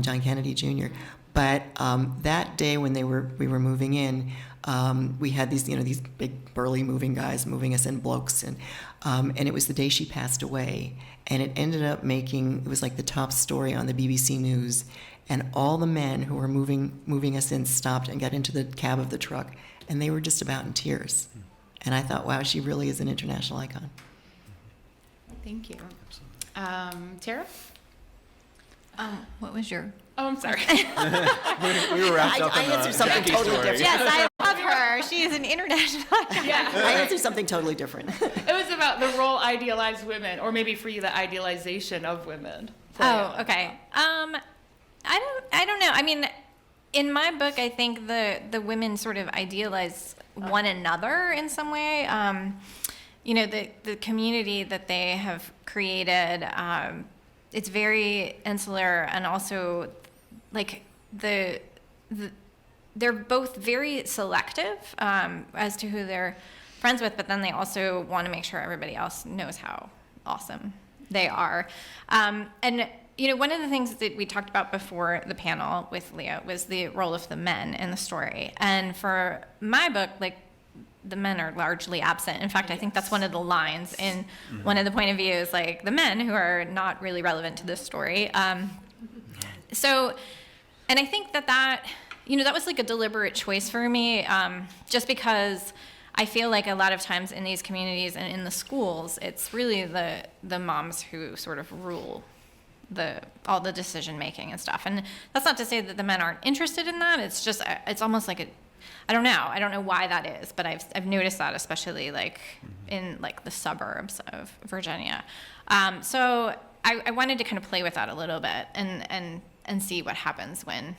Kennedy Jr. But that day when we were moving in, we had these big burly moving guys moving us in, blokes, and it was the day she passed away, and it ended up it was like the top story on the BBC News. And all the men who were moving us in stopped and got into the cab of the truck, and they were just about in tears. And I thought, wow, she really is an international icon. Thank you. Tara? What was your? Oh, I'm sorry. We were wrapped up I in answered something Jackie totally story. different. Yes, I love her. She is an international. Yeah. I answered something totally different. It was about the role idealized women, or maybe for you, the idealization of women. Oh, okay. I don't know. I mean, in my book, I think the women sort of idealize one another in some way. You know, the community that they have created, it's very insular, and also like they're both very selective as to who they're friends with, but then they also want to make sure everybody else knows how awesome they are. And you know, one of the things that we talked about before the panel with Leah was the role of the men in the story. And for my book, like, the men are largely absent. In fact, I think that's one of the lines in one of the point of views, like the men who are not really relevant to this story. So, and I think that you know, that was like a deliberate choice for me, just because I feel like a lot of times in these communities and in the schools, it's really the moms who sort of rule all the decision making and stuff. And that's not to say that the men aren't interested in that. It's just, it's almost like I don't know why that is, but I've noticed that, especially like in like the suburbs of Virginia. So I wanted to kind of play with that a little bit and see what happens when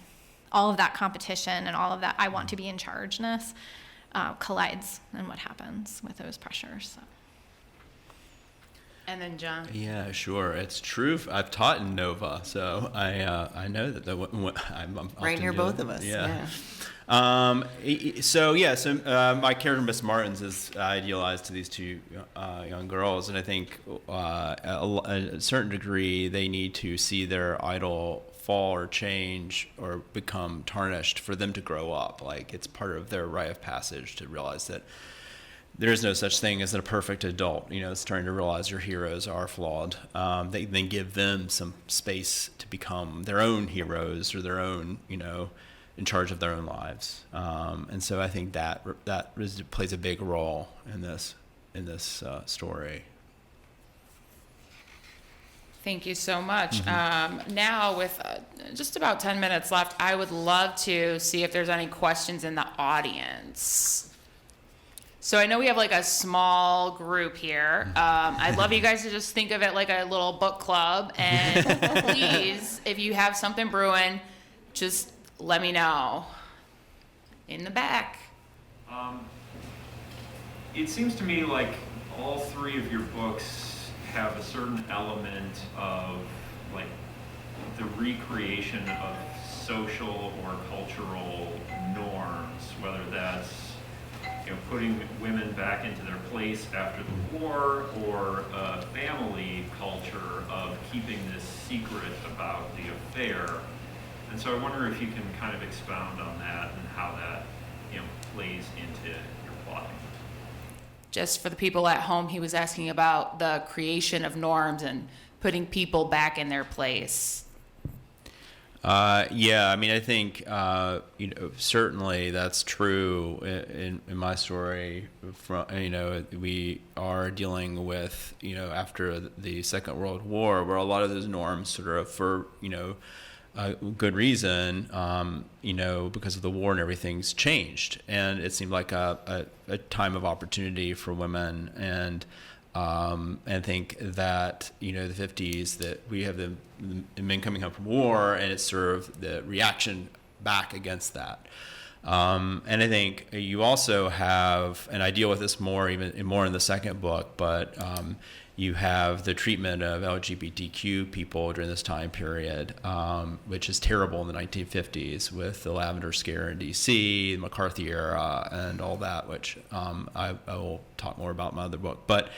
all of that competition and all of that I want to be in chargeness collides, and what happens with those pressures. So. And then John. Yeah, sure. It's true. I've taught in Nova, so I know that I'm Right near both of us. Yeah. So my character Miss Martins is idealized to these two young girls, and I think a certain degree they need to see their idol fall or change or become tarnished for them to grow up. Like, it's part of their rite of passage to realize that there is no such thing as a perfect adult. You know, starting to realize your heroes are flawed. They then give them some space to become their own heroes, or their own, you know, in charge of their own lives. And so I think that plays a big role in this story. Thank you so much. Now, with just about 10 minutes left, I would love to see if there's any questions in the audience. So I know we have like a small group here. I'd love you guys to just think of it like a little book club. And please, if you have something brewing, just let me know. In the back. It seems to me like all three of your books have a certain element of like the recreation of social or cultural norms, whether that's, you know, putting women back into their place after the war, or a family culture of keeping this secret about the affair. And so I wonder if you can kind of expound on that and how that, you know, plays into your plotting. Just for the people at home, he was asking about the creation of norms and putting people back in their place. Yeah, I mean, I think you know, certainly that's true in my story. You know, we are dealing with, you know, after the Second World War, where a lot of those norms sort of, for, you know, good reason, you know, because of the war and everything's changed, and it seemed like a time of opportunity for women. And I think that, you know, the 50s, that we have the men coming home from war, and it's sort of the reaction back against that. And I think you also have, and I deal with this more in the second book, but you have the treatment of LGBTQ people during this time period, which is terrible in the 1950s, with the Lavender Scare in D.C., the McCarthy era, and all that, which I will talk more about in my other book. But,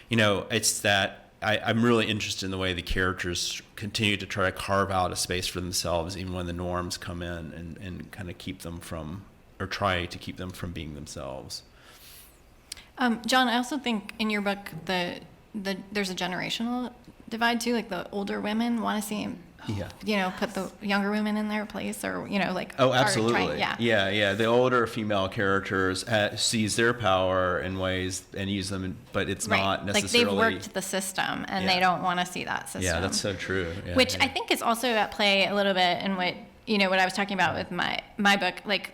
you know, it's that I'm really interested in the way the characters continue to try to carve out a space for themselves, even when the norms come in and kind of keep them from, or try to keep them from being themselves. John, I also think in your book there's a generational divide too. Like, the older women want to see put the younger women in their place, or like. Oh, are absolutely. trying- Yeah. The older female characters seize their power in ways and use them, but it's not necessarily. Like they've worked the system, and Yeah. they don't want to see that system. Yeah, that's so true. Yeah, Which I think is also at play a little bit in what what I was talking about with my book. Like,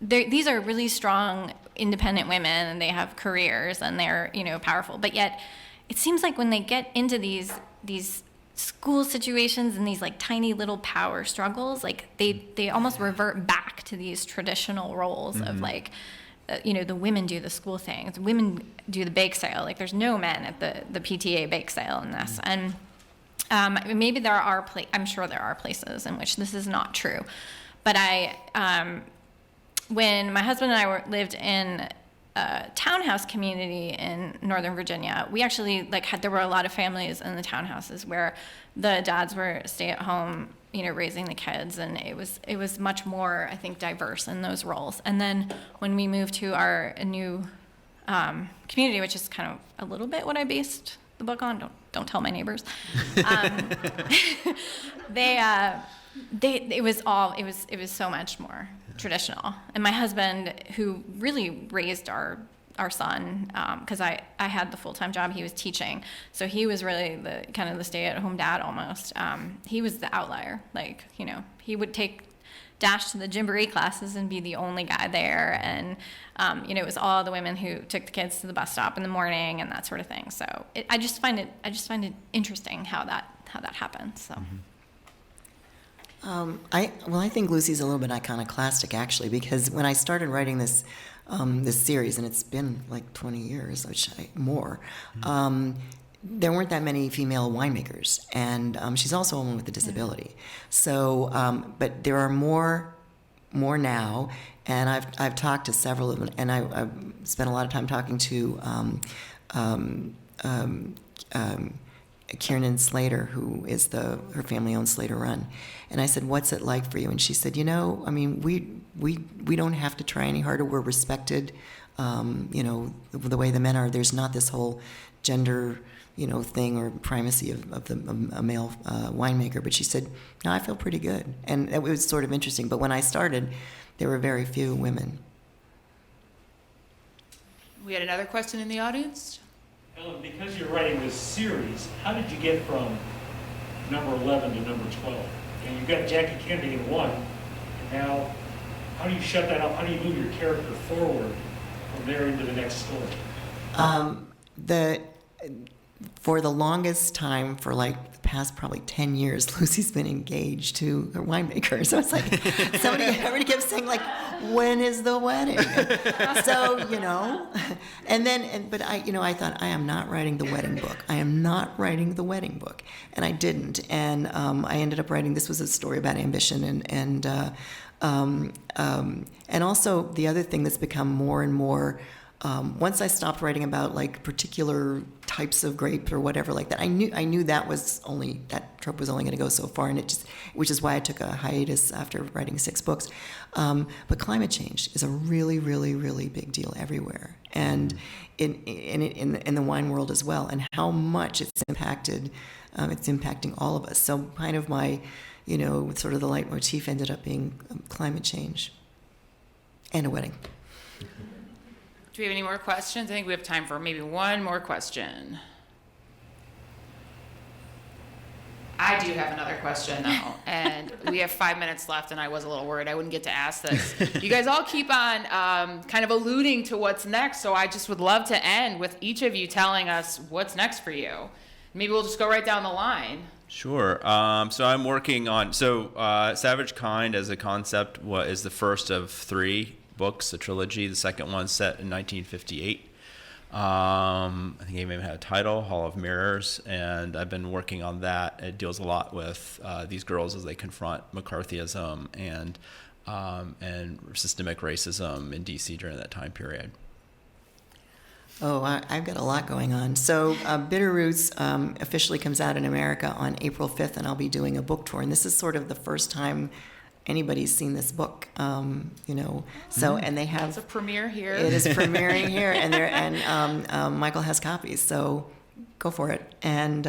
these are really strong, independent women, and they have careers, and they're powerful. But yet, it seems like when they get into these school situations and these like tiny little power struggles, like they almost revert back to these traditional roles of like, the women do the school things, women do the bake sale. Like, there's no men at the PTA bake sale in this, and maybe there are I'm sure there are places in which this is not true, but when my husband and I lived in a townhouse community in Northern Virginia, we actually there were a lot of families in the townhouses where the dads were stay at home, raising the kids, and it was much more, I think, diverse in those roles. And then when we moved to our new community, which is kind of a little bit what I based the book on, don't tell my neighbors. It was so much more traditional. And my husband, who really raised our son, because I had the full-time job, he was teaching, so he was really the kind of the stay-at-home dad almost. He was the outlier. He would take Dash to the Gymboree classes and be the only guy there, and it was all the women who took the kids to the bus stop in the morning and that sort of thing. So I just find it interesting how that happens. So. I think Lucy's a little bit iconoclastic, actually, because when I started writing this series, and it's been like 20 years, more, there weren't that many female winemakers, and she's also a woman with a disability. So, but there are more now, and I've talked to several of them, and I've spent a lot of time talking to Kiernan Slater, who is her family owns Slater Run, and I said, "What's it like for you?" And she said, we don't have to try any harder. We're respected, the way the men are. There's not this whole gender, thing or primacy of a male winemaker. But she said, "No, I feel pretty good," and it was sort of interesting. But when I started, there were very few women. We had another question in the audience. Ellen, because you're writing this series, how did you get from number 11 to number 12? And you've got Jackie Kennedy in one, and now how do you shut that up? How do you move your character forward from there into the next story? For the longest time, for like the past probably 10 years, Lucy's been engaged to her winemaker. So it's like everybody kept saying like, when is the wedding? So, but I thought, I am not writing the wedding book. I am not writing the wedding book. And I didn't. And I ended up writing, this was a story about ambition and also the other thing that's become more and more, once I stopped writing about like particular types of grape or whatever like that, I knew that trope was only going to go so far, and which is why I took a hiatus after writing 6 books. But climate change is a really, really, really big deal everywhere, and in the wine world as well, and how much it's impacting all of us. So kind of my, sort of the leitmotif ended up being climate change and a wedding. Do we have any more questions? I think we have time for maybe one more question. I do have another question, though, and we have 5 minutes left, and I was a little worried I wouldn't get to ask this. You guys all keep on kind of alluding to what's next, so I just would love to end with each of you telling us what's next for you. Maybe we'll just go right down the line. Sure. So I'm working on Savage Kind as a concept is the first of 3 books, a trilogy. The second one's set in 1958. I think it even had a title, Hall of Mirrors, and I've been working on that. It deals a lot with these girls as they confront McCarthyism and systemic racism in DC during that time period. Oh, I've got a lot going on. So Bitter Roots officially comes out in America on April 5th, and I'll be doing a book tour. And this is sort of the first time anybody's seen this book, So, and they have... It's a premiere here. It is premiering here, and Michael has copies. So, go for it. And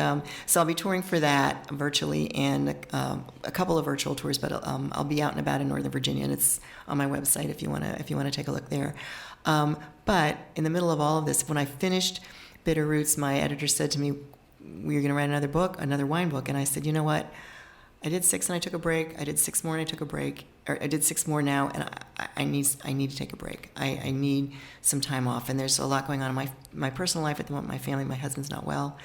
so I'll be touring for that virtually, and a couple of virtual tours, but I'll be out and about in Northern Virginia, and it's on my website if you want to take a look there. But in the middle of all of this, when I finished Bitter Roots, my editor said to me, "We're going to write another book, another wine book." And I said, "You know what? I did 6 and I took a break. I did 6 more and I took a break. Or I did 6 more now, and I need to take a break. I need some time off." And there's a lot going on in my personal life at the moment. My family, my husband's not well.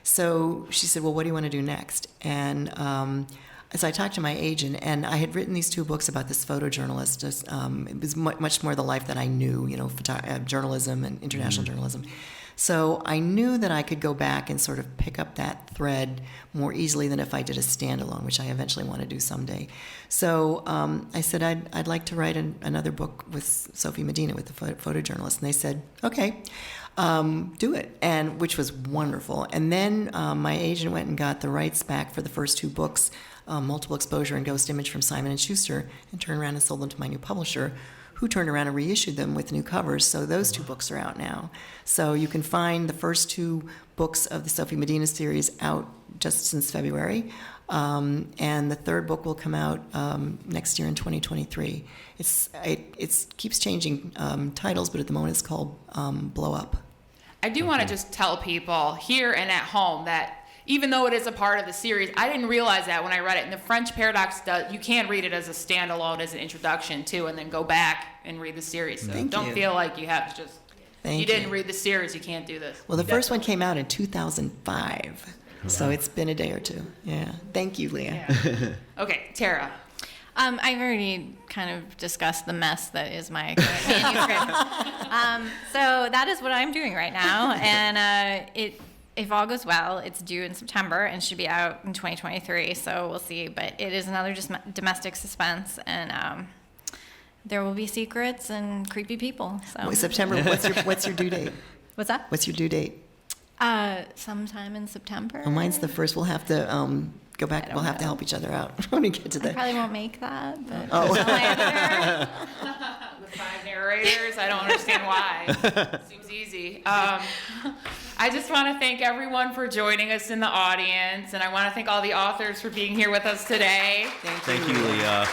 So she said, "Well, what do you want to do next?" And so I talked to my agent, and I had written these 2 books about this photojournalist. It was much more the life that I knew, journalism and international journalism. So I knew that I could go back and sort of pick up that thread more easily than if I did a standalone, which I eventually want to do someday. So I said I'd like to write another book with Sophie Medina, with the photojournalist, and they said, "Okay, do it," and which was wonderful. And then my agent went and got the rights back for the first 2 books, Multiple Exposure and Ghost Image, from Simon & Schuster, and turned around and sold them to my new publisher, who turned around and reissued them with new covers. So those 2 books are out now. So you can find the first 2 books of the Sophie Medina series out just since February. And the 3rd book will come out next year in 2023. It keeps changing titles, but at the moment it's called Blow Up. I do want to just tell people here and at home that even though it is a part of the series, I didn't realize that when I read it. And the French Paradox you can read it as a standalone, as an introduction too, and then go back and read the series. So Thank don't you. feel like you have to just, Thank you didn't you. read the series, you can't do this. Well, the first one came out in 2005, so it's been a day or 2. Yeah. Thank you, Leah. Yeah. Okay, Tara. I've already kind of discussed the mess that is my current manuscript. So that is what I'm doing right now, and if all goes well, it's due in September and should be out in 2023. So we'll see. But it is another just domestic suspense, and there will be secrets and creepy people. So Well, September. What's your due date? what's that? What's your due date? Sometime in September. Oh, mine's the first. We'll have to go back. I We'll don't have to know. help each other out when we get to I the. probably won't make that. But Oh. tell my editor. With 5 narrators, I don't understand why. Seems easy. I just want to thank everyone for joining us in the audience, and I want to thank all the authors for being here with us today. Thank you, Leah.